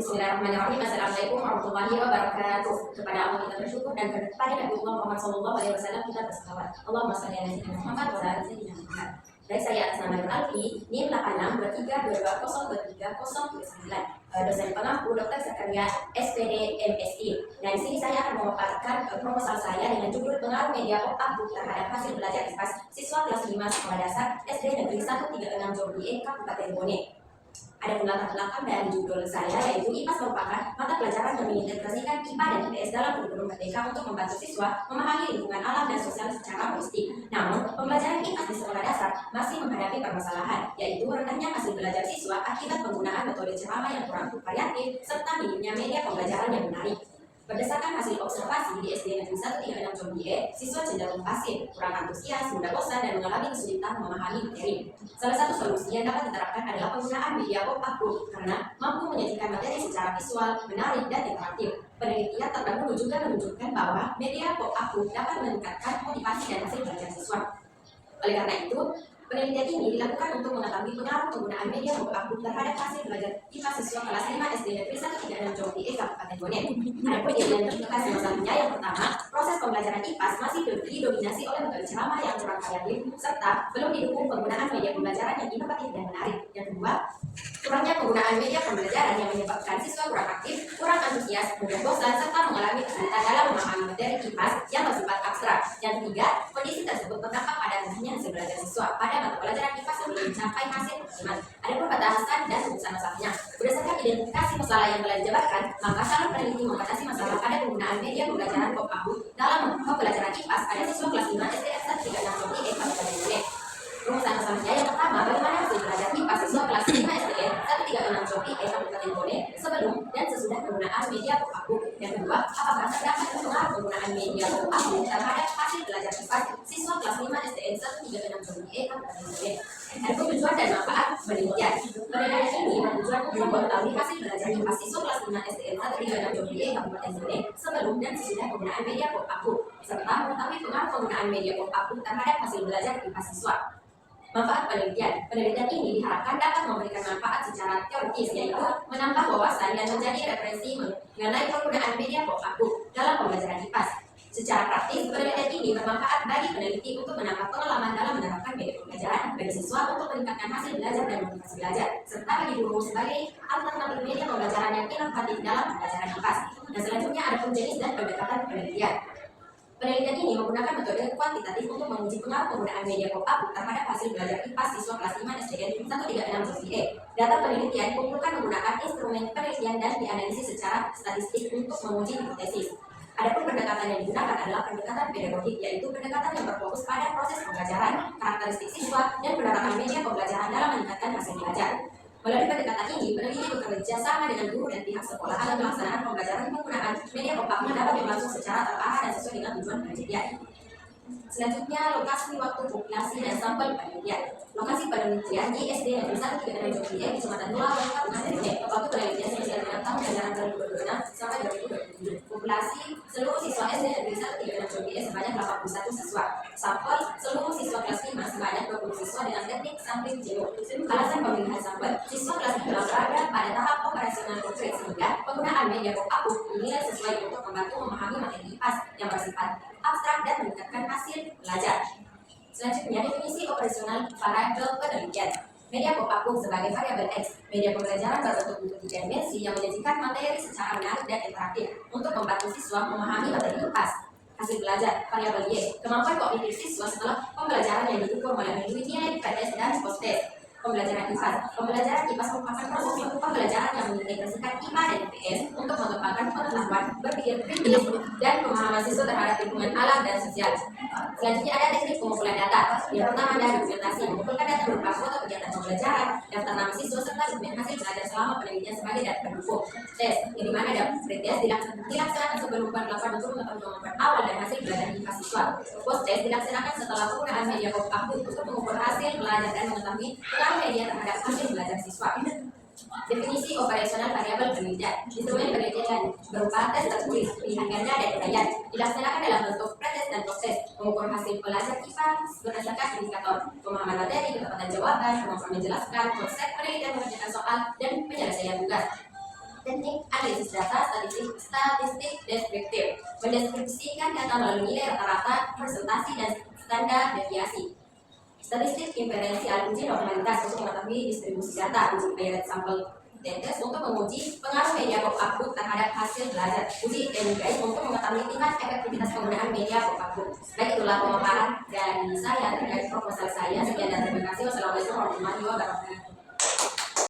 Bismillahirrahmanirrahim. Assalamualaikum warahmatullahi wabarakatuh. Kepada Allah kita bersyukur dan kepada Nabi Muhammad SAW kita berselawat. Allahumma shalli ala sayyidina Muhammad wa ala sayyidina Muhammad. Baik, saya atas nama Nur Alfi, NIM 8623220039. Dosen pengampu Dr. Zakaria SPD MSI. Dan di sini saya akan memaparkan proposal saya dengan judul pengaruh media otak terhadap hasil belajar IPAS siswa kelas 5 sekolah dasar SD Negeri 136 Jombi Kabupaten Bone. Ada latar belakang dari judul saya, yaitu IPAS merupakan mata pelajaran yang mengintegrasikan IPA dan IPS dalam kurikulum merdeka untuk membantu siswa memahami lingkungan alam dan sosial secara holistik. Namun, pembelajaran IPAS di sekolah dasar masih menghadapi permasalahan, yaitu rendahnya hasil belajar siswa akibat penggunaan metode ceramah yang kurang variatif serta minimnya media pembelajaran yang menarik. Berdasarkan hasil observasi di SD Negeri 136 Jombi, siswa cenderung pasif, kurang antusias, mudah bosan, dan mengalami kesulitan memahami materi. Salah satu solusi yang dapat diterapkan adalah penggunaan media pop-up karena mampu menyajikan materi secara visual, menarik, dan interaktif. Penelitian terdahulu juga menunjukkan bahwa media pop-up dapat meningkatkan motivasi dan hasil belajar siswa. Oleh karena itu, penelitian ini dilakukan untuk mengetahui pengaruh penggunaan media pop-up terhadap hasil belajar IPA siswa kelas 5 SD Negeri 136 Jombi Kabupaten Bone. Ada identifikasi masalahnya. Yang pertama, proses pembelajaran IPAS masih didominasi oleh metode ceramah yang kurang variatif serta belum didukung penggunaan media pembelajaran yang inovatif dan menarik. Yang kedua, kurangnya penggunaan media pembelajaran yang menyebabkan siswa kurang aktif, kurang antusias, mudah bosan, serta mengalami kesulitan dalam memahami materi IPAS yang bersifat abstrak. Yang ketiga, kondisi tersebut berdampak pada rendahnya hasil belajar siswa pada mata pelajaran IPAS sebelum mencapai hasil optimal. Ada pembatasan dan rumusan masalahnya. Berdasarkan identifikasi masalah yang telah dijabarkan, maka calon peneliti membatasi masalah pada penggunaan media pembelajaran pop-up dalam pembelajaran IPAS pada siswa kelas 5 SD 136 Jombi Kabupaten Bone. Rumusan masalahnya yang pertama, bagaimana hasil belajar IPAS siswa kelas 5 SD 136 Jombi Kabupaten Bone sebelum dan sesudah penggunaan media pop-up. Yang kedua, apakah terdapat pengaruh penggunaan media pop-up terhadap hasil belajar IPAS siswa kelas 5 SDN 136 Jombi Kabupaten Bone. Adapun tujuan dan manfaat penelitian. Penelitian ini bertujuan untuk mengetahui hasil belajar IPAS siswa kelas 5 SDN 136 Jombi Kabupaten Bone sebelum dan sesudah penggunaan media pop-up, serta mengetahui pengaruh penggunaan media pop-up terhadap hasil belajar IPAS siswa. Manfaat penelitian. Penelitian ini diharapkan dapat memberikan manfaat secara teoritis, yaitu menambah wawasan dan menjadi referensi mengenai penggunaan media pop-up dalam pembelajaran IPAS. Secara praktis, penelitian ini bermanfaat bagi peneliti untuk menambah pengalaman dalam menerapkan media pembelajaran bagi siswa untuk meningkatkan hasil belajar dan motivasi belajar, serta bagi guru sebagai alternatif media pembelajaran yang inovatif dalam pembelajaran IPAS. Dan selanjutnya ada jenis dan pendekatan penelitian. Penelitian ini menggunakan metode kuantitatif untuk menguji pengaruh penggunaan media pop-up terhadap hasil belajar IPAS siswa kelas 5 SDN 136 Jombi. Data penelitian dikumpulkan menggunakan instrumen penelitian dan dianalisis secara statistik untuk menguji hipotesis. Adapun pendekatan yang digunakan adalah pendekatan pedagogik, yaitu pendekatan yang berfokus pada proses pembelajaran, karakteristik siswa, dan penerapan media pembelajaran dalam meningkatkan hasil belajar. Melalui pendekatan ini, peneliti bekerja sama dengan guru dan pihak sekolah dalam pelaksanaan pembelajaran penggunaan media pop-up dapat berlangsung secara terarah dan sesuai dengan tujuan penelitian. Selanjutnya, lokasi, waktu, populasi, dan sampel penelitian. Lokasi penelitian di SD Negeri 136 Jombi, Kecamatan Mula, Kabupaten Bone. Waktu penelitian selesai dengan tahun ajaran 2026 sampai 2027. Populasi seluruh siswa SD Negeri 136 Jombi sebanyak 81 siswa. Sampel seluruh siswa kelas 5 sebanyak 20 siswa dengan teknik sampling genome. Alasan pemilihan sampel, siswa kelas 5 berada pada tahap operasional konkret sehingga penggunaan media pop-up dinilai sesuai untuk membantu memahami materi IPAS yang bersifat abstrak dan meningkatkan hasil belajar. Selanjutnya, definisi operasional variabel penelitian. Media pop-up sebagai variabel X, media pembelajaran berbentuk buku 3 dimensi yang menyajikan materi secara menarik dan interaktif untuk membantu siswa memahami materi IPAS. Hasil belajar, variabel Y, kemampuan kognitif siswa setelah pembelajaran yang diukur melalui nilai pretest dan post-test. Pembelajaran IPAS. Pembelajaran IPAS merupakan proses pembelajaran yang mengintegrasikan IPA dan IPS untuk mengembangkan pengetahuan, berpikir kritis, dan pemahaman siswa terhadap lingkungan alam dan sosial. Selanjutnya ada teknik pengumpulan data. Yang pertama ada dokumentasi, mengumpulkan data berupa foto kegiatan pembelajaran, daftar nama siswa serta dokumen hasil belajar selama penelitian sebagai data pendukung. Tes, yang dimana ada pretest dilaksanakan sebelum penerapan untuk mengetahui kemampuan awal dan hasil belajar IPA siswa. Post test dilaksanakan setelah penggunaan media pop-up untuk mengukur hasil belajar dan mengetahui pengaruh media terhadap hasil belajar siswa. Definisi operasional variabel penelitian. Instrumen penelitian berupa tes tertulis, pilihan ganda, dan uraian dilaksanakan dalam bentuk pretest dan post-test. Mengukur hasil belajar IPA berdasarkan indikator pemahaman materi, ketepatan jawaban, kemampuan menjelaskan, konsep penelitian, mengerjakan soal, dan penyelesaian tugas. Teknik analisis data statistik deskriptif mendeskripsikan data melalui nilai rata-rata, presentasi, dan standar deviasi. Statistik inferensial uji normalitas untuk mengetahui distribusi data, uji paired sample test untuk menguji pengaruh media pop-up terhadap hasil belajar, uji MGI untuk mengetahui tingkat efektivitas penggunaan media pop-up. Baik, itulah pemaparan dari saya terkait proposal saya. Sekian dan terima kasih. Wassalamualaikum warahmatullahi wabarakatuh.